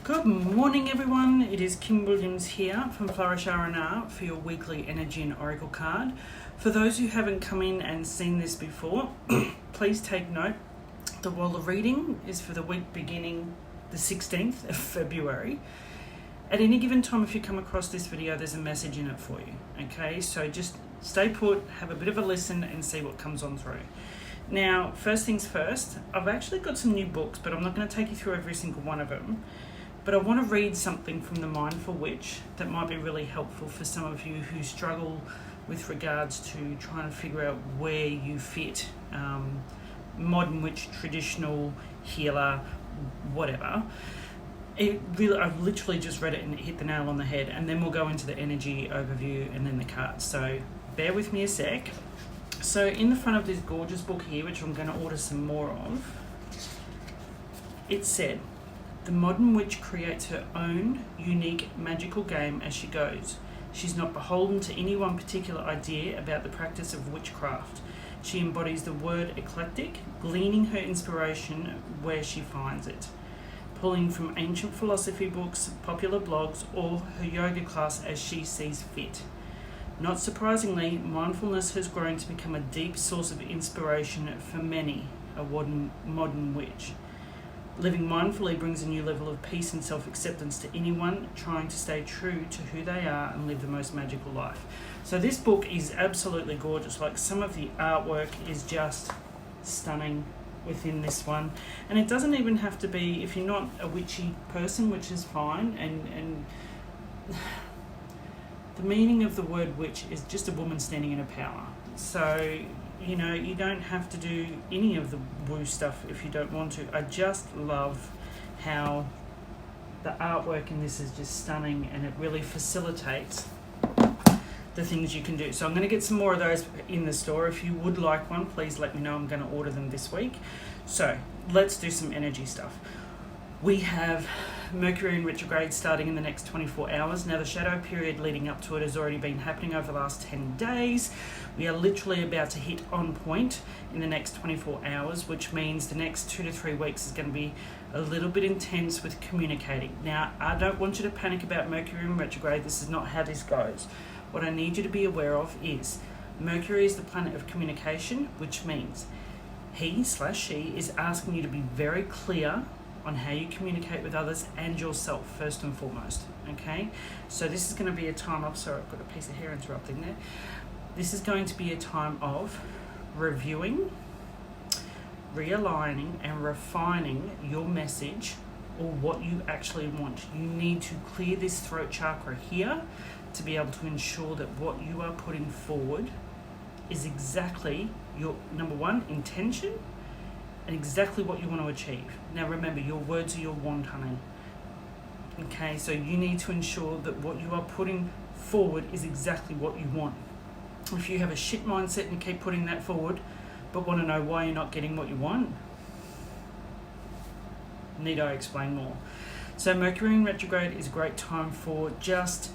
Good morning, everyone. It is Kim Williams here from Flourish R&R for your weekly energy and oracle card. For those who haven't come in and seen this before, please take note that while the reading is for the week beginning the 16th of February, at any given time if you come across this video, there's a message in it for you. Okay, so just stay put, have a bit of a listen and see what comes on through. Now, first things first, I've actually got some new books, but I'm not going to take you through every single one of them. But I want to read something from the Mindful Witch that might be really helpful for some of you who struggle with regards to trying to figure out where you fit. Modern witch, traditional healer, whatever. I've literally just read it and it hit the nail on the head, and then we'll go into the energy overview and then the cards. So bear with me a sec. So in the front of this gorgeous book here, which I'm going to order some more of, it said, "The modern witch creates her own unique magical game as she goes. She's not beholden to any one particular idea about the practice of witchcraft. She embodies the word eclectic, gleaning her inspiration where she finds it, pulling from ancient philosophy books, popular blogs, or her yoga class as she sees fit. Not surprisingly, mindfulness has grown to become a deep source of inspiration for many, a modern witch. Living mindfully brings a new level of peace and self-acceptance to anyone trying to stay true to who they are and live the most magical life." So this book is absolutely gorgeous. Like, some of the artwork is just stunning within this one. And it doesn't even have to be, if you're not a witchy person, which is fine, and the meaning of the word witch is just a woman standing in her power. So, you know, you don't have to do any of the woo stuff if you don't want to. I just love how the artwork in this is just stunning, and it really facilitates the things you can do. So I'm going to get some more of those in the store. If you would like one, please let me know. I'm going to order them this week. So let's do some energy stuff. We have Mercury in retrograde starting in the next 24 hours. Now, the shadow period leading up to it has already been happening over the last 10 days. We are literally about to hit on point in the next 24 hours, which means the next 2 to 3 weeks is going to be a little bit intense with communicating. Now, I don't want you to panic about Mercury in retrograde. This is not how this goes. What I need you to be aware of is Mercury is the planet of communication, which means he/she is asking you to be very clear on how you communicate with others and yourself, first and foremost, okay? So this is going to be a time of, sorry, I've got a piece of hair interrupting there. This is going to be a time of reviewing, realigning, and refining your message or what you actually want. You need to clear this throat chakra here to be able to ensure that what you are putting forward is exactly your, number one, intention, and exactly what you want to achieve. Now remember, your words are your wand, honey. Okay, so you need to ensure that what you are putting forward is exactly what you want. If you have a shit mindset and keep putting that forward, but want to know why you're not getting what you want, need I explain more? So Mercury in retrograde is a great time for just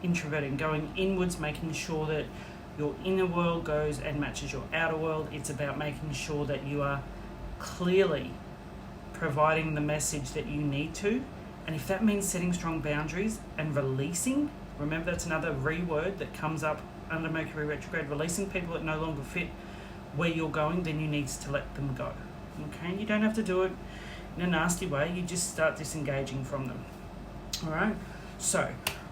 introverting, going inwards, making sure that your inner world goes and matches your outer world. It's about making sure that you are clearly providing the message that you need to. And if that means setting strong boundaries and releasing, remember that's another word that comes up under Mercury retrograde, releasing people that no longer fit where you're going, then you need to let them go. Okay, you don't have to do it in a nasty way, you just start disengaging from them. All right, so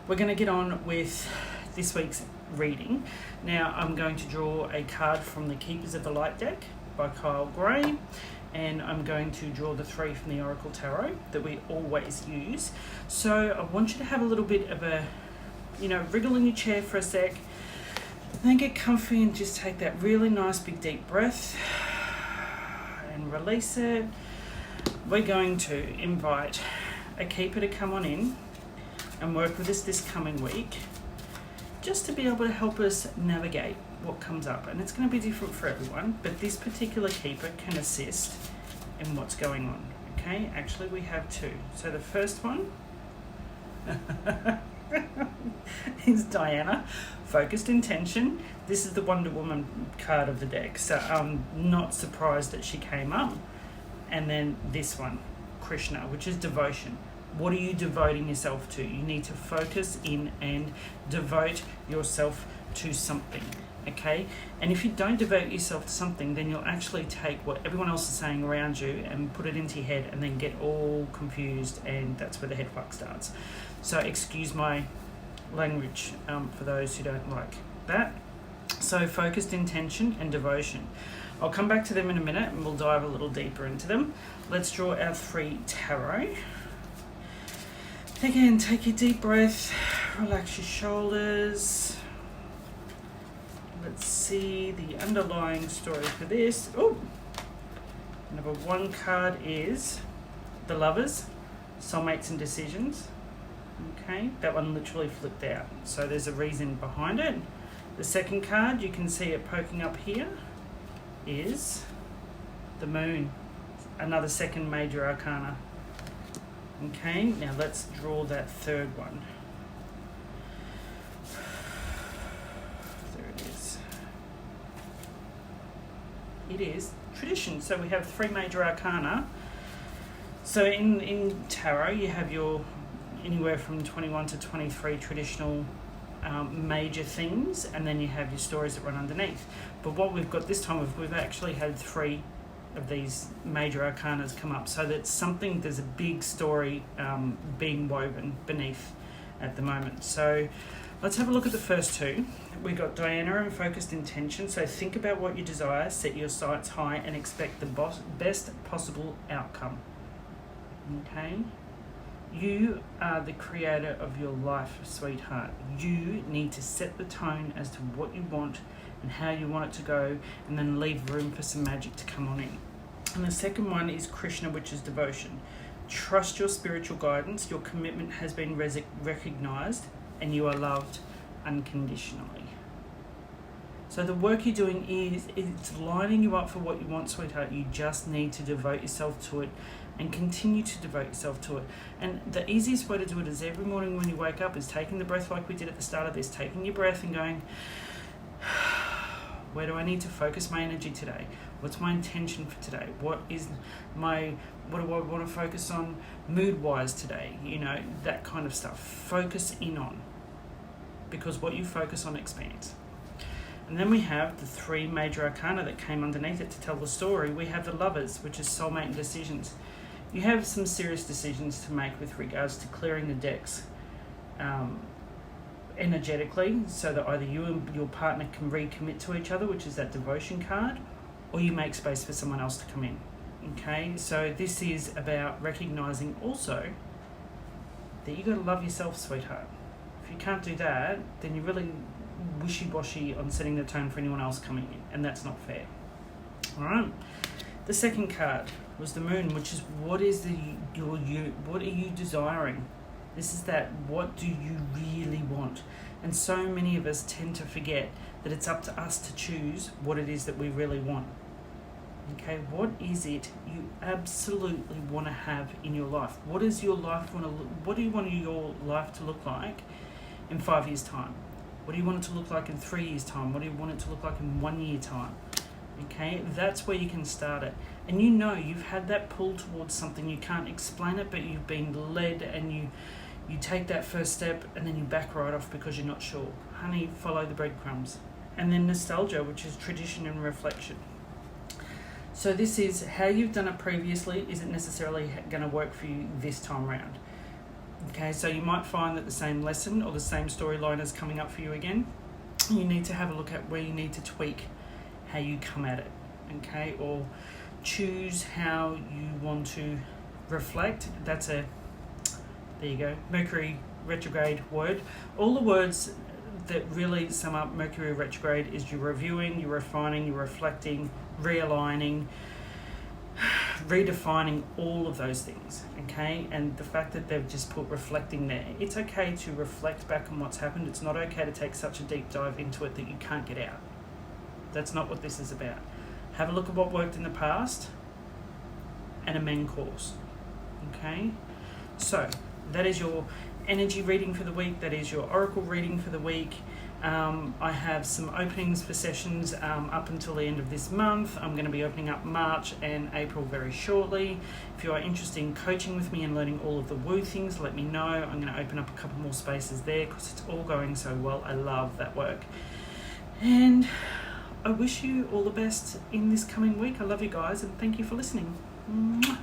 we're going to get on with this week's reading. Now I'm going to draw a card from the Keepers of the Light deck by Kyle Gray, and I'm going to draw the 3 from the Oracle Tarot that we always use. So I want you to have a little bit of a, wriggle in your chair for a sec, then get comfy and just take that really nice big deep breath and release it. We're going to invite a keeper to come on in and work with us this coming week, just to be able to help us navigate what comes up. And it's going to be different for everyone, but this particular keeper can assist in what's going on. Okay, actually we have 2. So the first one is Diana, Focused Intention. This is the Wonder Woman card of the deck, so I'm not surprised that she came up. And then this one, Krishna, which is devotion. What are you devoting yourself to? You need to focus in and devote yourself to something, okay? And if you don't devote yourself to something, then you'll actually take what everyone else is saying around you and put it into your head and then get all confused, and that's where the head fuck starts. So excuse my language for those who don't like that. So focused intention and devotion. I'll come back to them in a minute and we'll dive a little deeper into them. Let's draw our 3 tarot. Again, take your deep breath, relax your shoulders. Let's see the underlying story for this. Oh, number 1 card is the Lovers, Soulmates and Decisions. Okay, that one literally flipped out, so there's a reason behind it. The second card, you can see it poking up here, is the Moon, another second major arcana. Okay, now let's draw that third one. There it is. It is tradition. So we have 3 major arcana. So in tarot, you have your anywhere from 21 to 23 traditional major themes, and then you have your stories that run underneath. But what we've got this time, we've actually had 3 of these major arcanas come up, so that's something, there's a big story being woven beneath at the moment. So let's have a look at the first 2. We got Diana and focused intention. So think about what you desire, set your sights high, and expect the best possible outcome. Okay, you are the creator of your life, sweetheart. You need to set the tone as to what you want and how you want it to go, and then leave room for some magic to come on in. And the second one is Krishna, which is devotion. Trust your spiritual guidance. Your commitment has been recognized, and you are loved unconditionally. So the work you're doing it's lining you up for what you want, sweetheart. You just need to devote yourself to it and continue to devote yourself to it. And the easiest way to do it is every morning when you wake up is taking the breath like we did at the start of this, taking your breath and going, where do I need to focus my energy today? What's my intention for today? What do I want to focus on mood-wise today? You know, that kind of stuff. Focus in on, because what you focus on expands. And then we have the 3 major arcana that came underneath it to tell the story. We have the Lovers, which is soulmate and decisions. You have some serious decisions to make with regards to clearing the decks energetically, so that either you and your partner can recommit to each other, which is that devotion card, or you make space for someone else to come in. Okay, so this is about recognizing also that you got to love yourself, sweetheart. If you can't do that, then you're really wishy-washy on setting the tone for anyone else coming in, and that's not fair. All right. The second card was the Moon, which is what are you desiring? This is that, what do you really want? And so many of us tend to forget that it's up to us to choose what it is that we really want. Okay, what is it you absolutely want to have in your life? What do you want your life to look like in 5 years' time? What do you want it to look like in 3 years' time? What do you want it to look like in 1 year time? Okay, that's where you can start it. And you know you've had that pull towards something, you can't explain it, but you've been led, and you take that first step and then you back right off because you're not sure. Honey, follow the breadcrumbs. And then nostalgia, which is tradition and reflection. So this is how you've done it previously isn't necessarily going to work for you this time round. Okay, so you might find that the same lesson or the same storyline is coming up for you again. You need to have a look at where you need to tweak how you come at it, okay, or choose how you want to reflect. There you go, Mercury retrograde word. All the words that really sum up Mercury retrograde is you're reviewing, you're refining, you're reflecting, realigning, redefining, all of those things, okay? And the fact that they've just put reflecting there, it's okay to reflect back on what's happened. It's not okay to take such a deep dive into it that you can't get out. That's not what this is about. Have a look at what worked in the past and amend course, okay? So that is your energy reading for the week. That is your oracle reading for the week. I have some openings for sessions up until the end of this month. I'm going to be opening up March and April very shortly. If you are interested in coaching with me and learning all of the woo things, let me know. I'm going to open up a couple more spaces there because it's all going so well. I love that work. And I wish you all the best in this coming week. I love you guys and thank you for listening. Mwah.